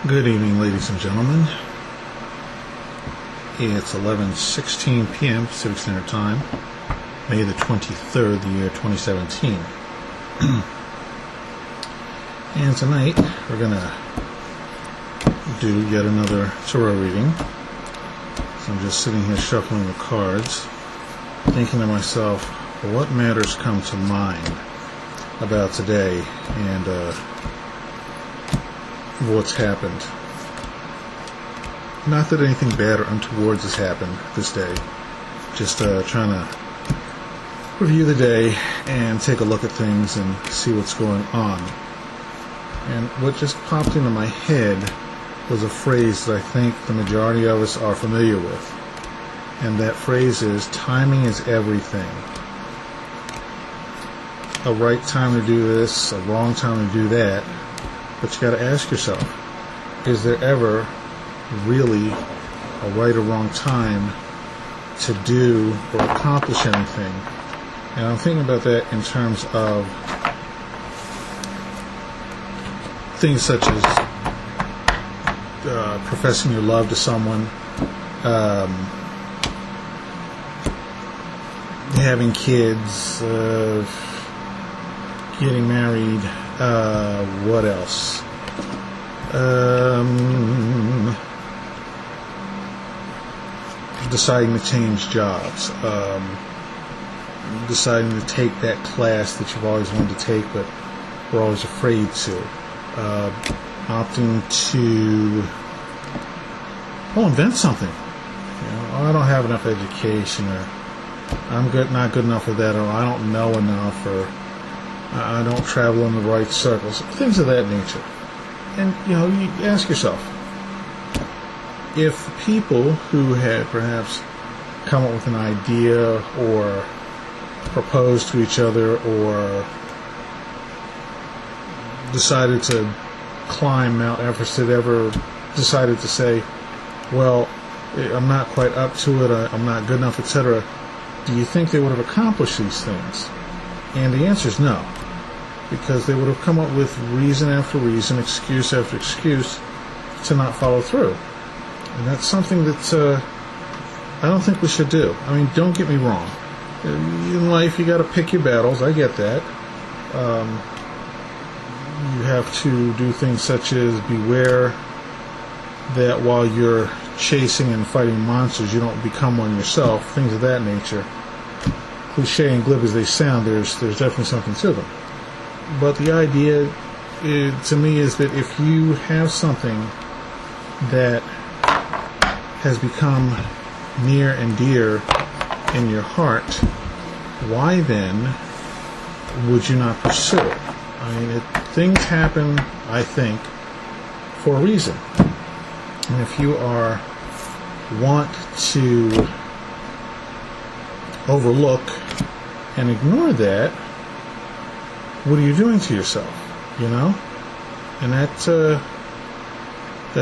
Good evening, ladies and gentlemen. It's 11:16 p.m. Pacific Standard Time, May the 23rd, the year 2017. And tonight, we're going to do yet another tarot reading. So I'm just sitting here shuffling the cards, thinking to myself, what matters come to mind about today and what's happened. Not that anything bad or untoward has happened this day, just trying to review the day and take a look at things and see what's going on. And what just popped into my head was a phrase that I think the majority of us are familiar with, and that phrase is, timing is everything. A right time to do this, a wrong time to do that. But you got to ask yourself, is there ever really a right or wrong time to do or accomplish anything? And I'm thinking about that in terms of things such as professing your love to someone, having kids, getting married, what else? Deciding to change jobs, deciding to take that class that you've always wanted to take but were always afraid to, opting to invent something. I don't have enough education, or I'm not good enough for that, or I don't know enough, or I don't travel in the right circles, things of that nature. And, you ask yourself, if people who had perhaps come up with an idea or proposed to each other or decided to climb Mount Everest had ever decided to say, well, I'm not quite up to it, I'm not good enough, etc., do you think they would have accomplished these things? And the answer is no, because they would have come up with reason after reason, excuse after excuse to not follow through. And that's something that I don't think we should do. I mean, don't get me wrong. In life, you got to pick your battles. I get that. You have to do things such as beware that while you're chasing and fighting monsters, you don't become one yourself. Things of that nature. Cliche and glib as they sound, there's definitely something to them. But the idea, to me, is that if you have something that has become near and dear in your heart, why then would you not pursue it? I mean, things happen, I think, for a reason. And if you want to overlook and ignore that, what are you doing to yourself? And that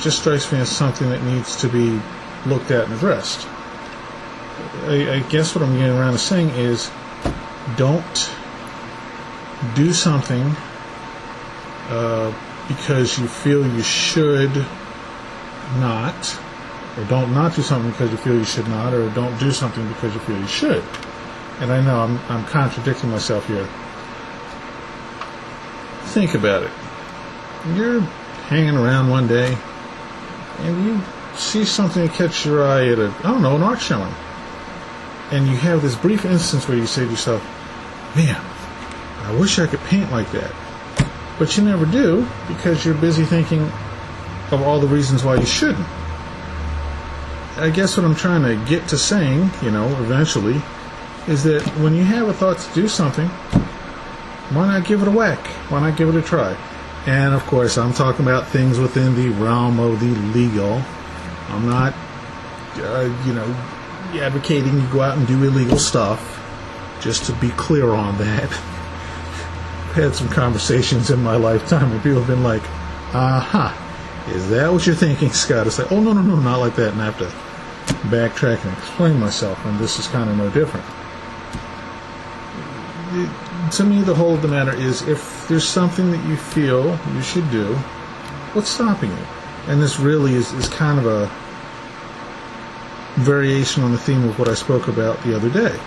just strikes me as something that needs to be looked at and addressed. I guess what I'm getting around to saying is, don't do something because you feel you should not, or don't not do something because you feel you should not, or don't do something because you feel you should. And I know I'm contradicting myself here. Think about it. You're hanging around one day and you see something that catches your eye at an art showing. And you have this brief instance where you say to yourself, man, I wish I could paint like that. But you never do, because you're busy thinking of all the reasons why you shouldn't. I guess what I'm trying to get to saying, eventually, is that when you have a thought to do something, why not give it a whack? Why not give it a try? And of course, I'm talking about things within the realm of the legal. I'm not, advocating you go out and do illegal stuff. Just to be clear on that. I've had some conversations in my lifetime where people have been like, is that what you're thinking, Scott? It's like, oh, no, not like that. And I have to backtrack and explain myself, and this is kind of no different. To me, the whole of the matter is, if there's something that you feel you should do, what's stopping you? And this really is kind of a variation on the theme of what I spoke about the other day.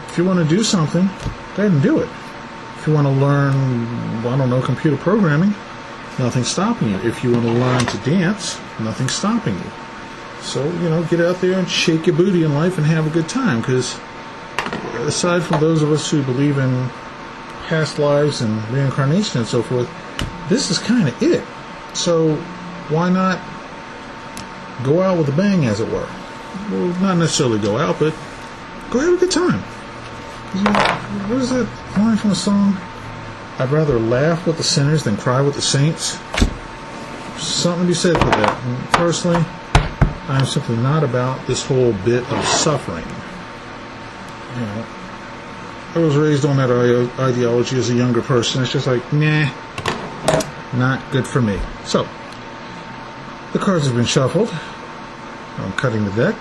If you want to do something, go ahead and do it. If you want to learn, I don't know, computer programming, nothing's stopping you. If you want to learn to dance, nothing's stopping you. So, get out there and shake your booty in life and have a good time, because aside from those of us who believe in past lives and reincarnation and so forth, this is kind of it. So why not go out with a bang, as it were? Well, not necessarily go out, but go have a good time. What is that line from the song? I'd rather laugh with the sinners than cry with the saints. Something to be said for that. And personally, I'm simply not about this whole bit of suffering. I was raised on that ideology as a younger person. It's just like, nah, not good for me. So, the cards have been shuffled. I'm cutting the deck.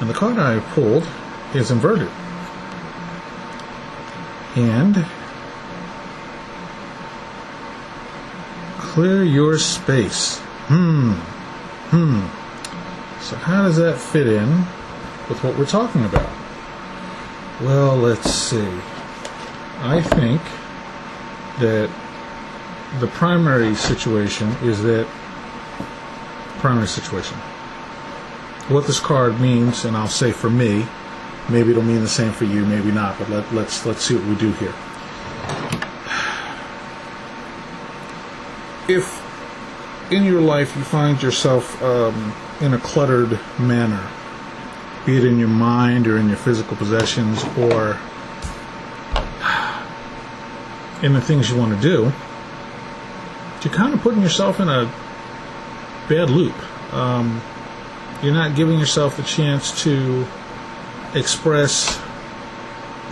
And the card I pulled is inverted. And clear your space. So how does that fit in with what we're talking about? Well, let's see. I think that the primary situation is that what this card means, and I'll say for me, maybe it'll mean the same for you, maybe not, but let's see what we do here. If in your life you find yourself in a cluttered manner, be it in your mind or in your physical possessions or in the things you want to do, you're kind of putting yourself in a bad loop. You're not giving yourself the chance to express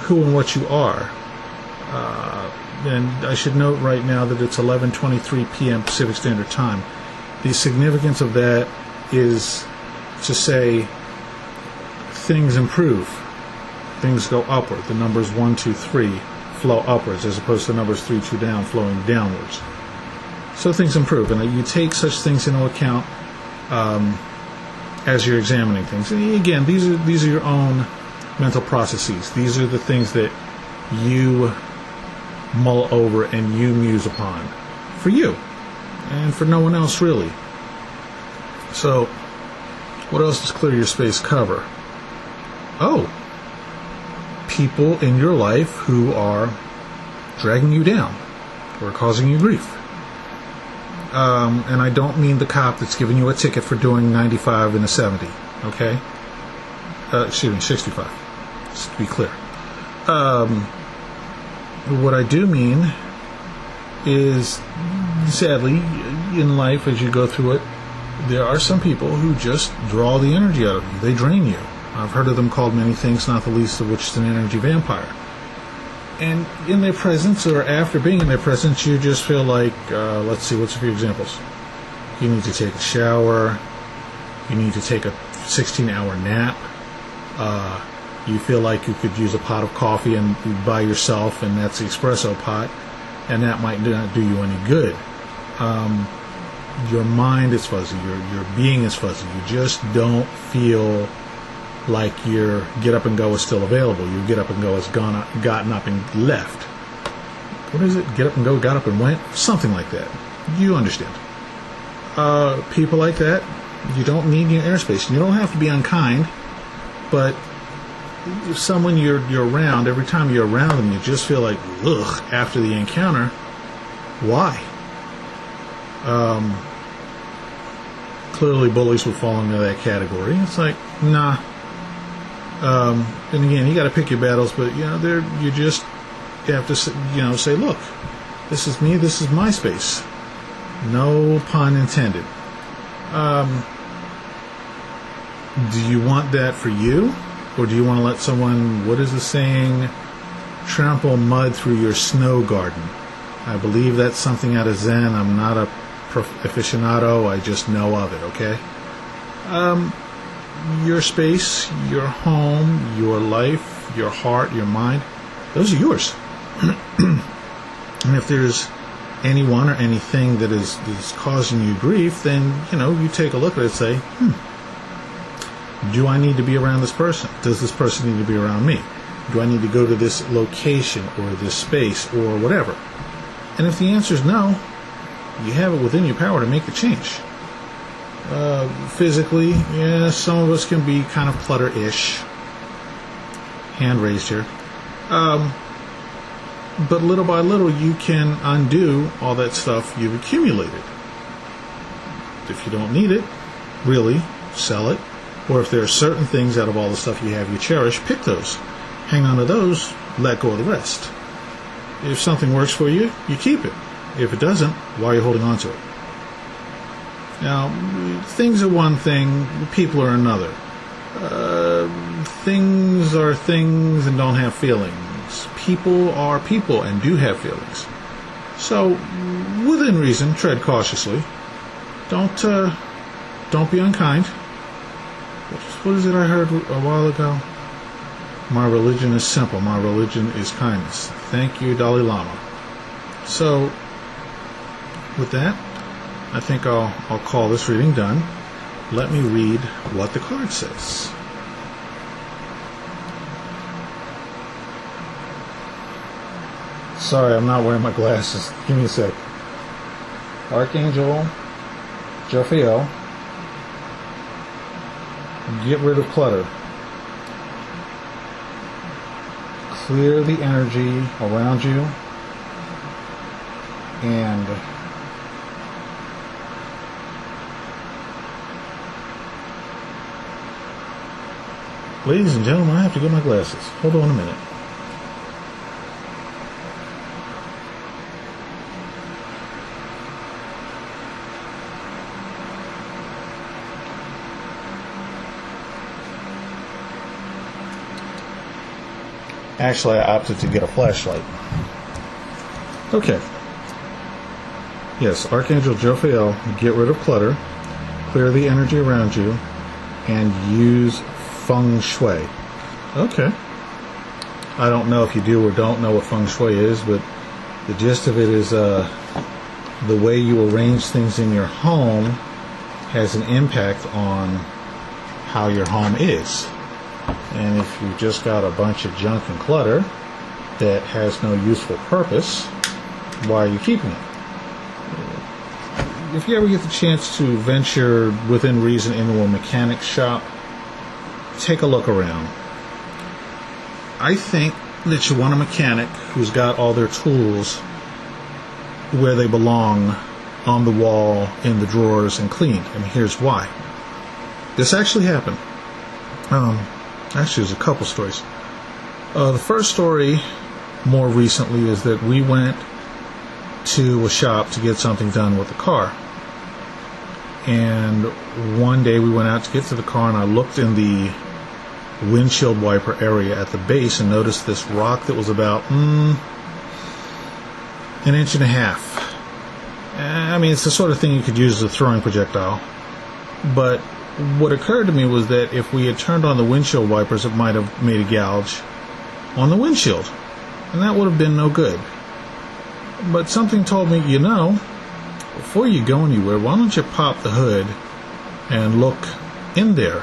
who and what you are. And I should note right now that it's 11:23 p.m. Pacific Standard Time. The significance of that is to say things improve. Things go upward. The numbers 1, 2, 3 flow upwards, as opposed to the numbers 3, 2 down flowing downwards. So things improve, and you take such things into account as you're examining things. And again, these are your own mental processes. These are the things that you mull over and you muse upon for you and for no one else really. So what else does clear your space cover? Oh, people in your life who are dragging you down or causing you grief. And I don't mean the cop that's giving you a ticket for doing 95 and a 70, okay? 65, just to be clear. What I do mean is, sadly, in life, as you go through it, there are some people who just draw the energy out of you. They drain you. I've heard of them called many things, not the least of which is an energy vampire. And in their presence, or after being in their presence, you just feel like, let's see, what's a few examples? You need to take a shower. You need to take a 16-hour nap. You feel like you could use a pot of coffee and by yourself, and that's the espresso pot, and that might not do you any good. Your mind is fuzzy. Your being is fuzzy. You just don't feel like your get up and go is still available. Your get up and go has gotten up and left. What is it? Get up and go, got up and went? Something like that. You understand. People like that, you don't need your airspace. You don't have to be unkind, but if someone you're around, every time you're around them, you just feel like, ugh, after the encounter. Why? Clearly bullies would fall into that category. It's like, nah. And again, you got to pick your battles, but you have to say, look, this is me, this is my space. No pun intended. Do you want that for you? Or do you want to let someone, what is the saying, trample mud through your snow garden? I believe that's something out of Zen. I'm not a aficionado. I just know of it, okay? Your space, your home, your life, your heart, your mind, those are yours. And if there's anyone or anything that is causing you grief, then, you take a look at it and say, do I need to be around this person? Does this person need to be around me? Do I need to go to this location or this space or whatever? And if the answer is no, you have it within your power to make the change. Physically, yeah, some of us can be kind of clutter-ish. Hand raised here. But little by little, you can undo all that stuff you've accumulated. If you don't need it, really, sell it. Or if there are certain things out of all the stuff you have you cherish, pick those. Hang on to those, let go of the rest. If something works for you, you keep it. If it doesn't, why are you holding on to it? Now, things are one thing, people are another. Things are things and don't have feelings. People are people and do have feelings. So, within reason, tread cautiously. Don't be unkind. What is it I heard a while ago? My religion is simple. My religion is kindness. Thank you, Dalai Lama. So, with that, I think I'll call this reading done. Let me read what the card says. Sorry, I'm not wearing my glasses. Give me a sec. Archangel Jophiel, get rid of clutter. Clear the energy around you and ladies and gentlemen, I have to get my glasses. Hold on a minute. Actually, I opted to get a flashlight. Okay. Yes, Archangel Jophiel, get rid of clutter, clear the energy around you, and use feng shui. Okay. I don't know if you do or don't know what feng shui is, but the gist of it is the way you arrange things in your home has an impact on how your home is. And if you've just got a bunch of junk and clutter that has no useful purpose, why are you keeping it? If you ever get the chance to venture within reason into a mechanic shop, take a look around. I think that you want a mechanic who's got all their tools where they belong, on the wall, in the drawers, and cleaned. And here's why. This actually happened. Actually, there's a couple stories. The first story, more recently, is that we went to a shop to get something done with the car. And one day we went out to get to the car, and I looked in the windshield wiper area at the base and noticed this rock that was about an inch and a half. I mean, it's the sort of thing you could use as a throwing projectile. But what occurred to me was that if we had turned on the windshield wipers, it might have made a gouge on the windshield, and that would have been no good. But something told me, before you go anywhere, why don't you pop the hood and look in there?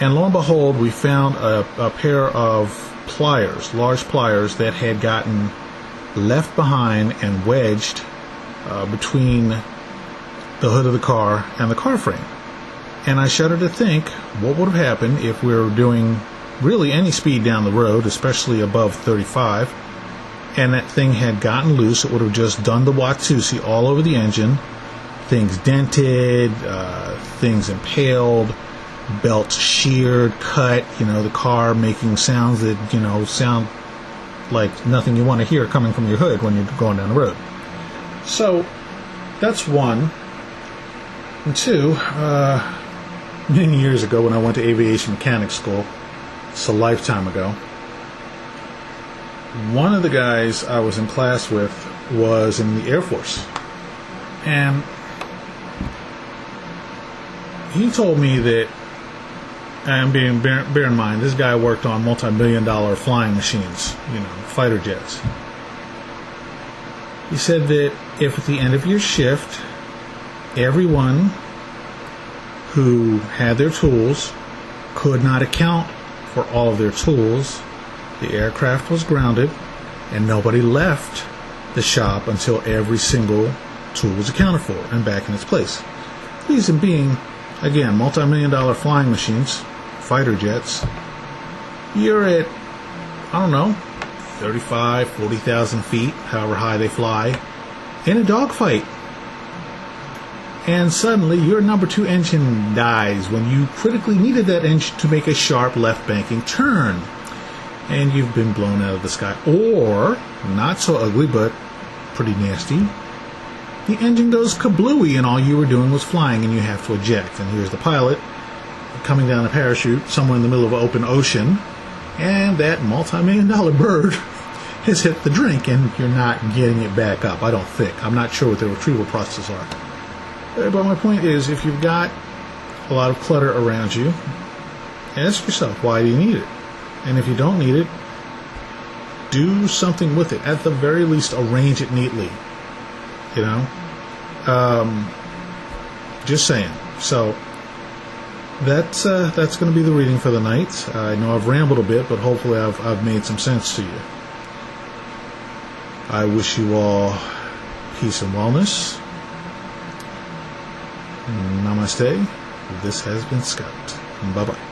And lo and behold, we found a pair of pliers, large pliers, that had gotten left behind and wedged between the hood of the car and the car frame. And I shudder to think what would have happened if we were doing really any speed down the road, especially above 35, and that thing had gotten loose. It would have just done the Watusi all over the engine. Things dented, things impaled, belts sheared, cut, the car making sounds that, sound like nothing you want to hear coming from your hood when you're going down the road. So, that's one. And two, many years ago when I went to aviation mechanics school, it's a lifetime ago, one of the guys I was in class with was in the Air Force. And he told me that, and bear in mind, this guy worked on multi-million-dollar flying machines, fighter jets. He said that if at the end of your shift, everyone who had their tools could not account for all of their tools, the aircraft was grounded, and nobody left the shop until every single tool was accounted for and back in its place. Reason being, again, multi-million-dollar flying machines, fighter jets, you're at, I don't know, 35, 40,000 feet, however high they fly, in a dogfight. And suddenly your number 2 engine dies when you critically needed that engine to make a sharp left banking turn. And you've been blown out of the sky. Or, not so ugly, but pretty nasty, the engine goes kablooey and all you were doing was flying and you have to eject. And here's the pilot coming down a parachute somewhere in the middle of an open ocean, and that multi-million-dollar bird has hit the drink and you're not getting it back up, I don't think. I'm not sure what the retrieval processes are. But my point is, if you've got a lot of clutter around you, ask yourself, why do you need it? And if you don't need it, do something with it. At the very least, arrange it neatly. You know? Just saying. So, that's going to be the reading for the night. I know I've rambled a bit, but hopefully I've made some sense to you. I wish you all peace and wellness. Namaste. This has been Scott. Bye-bye.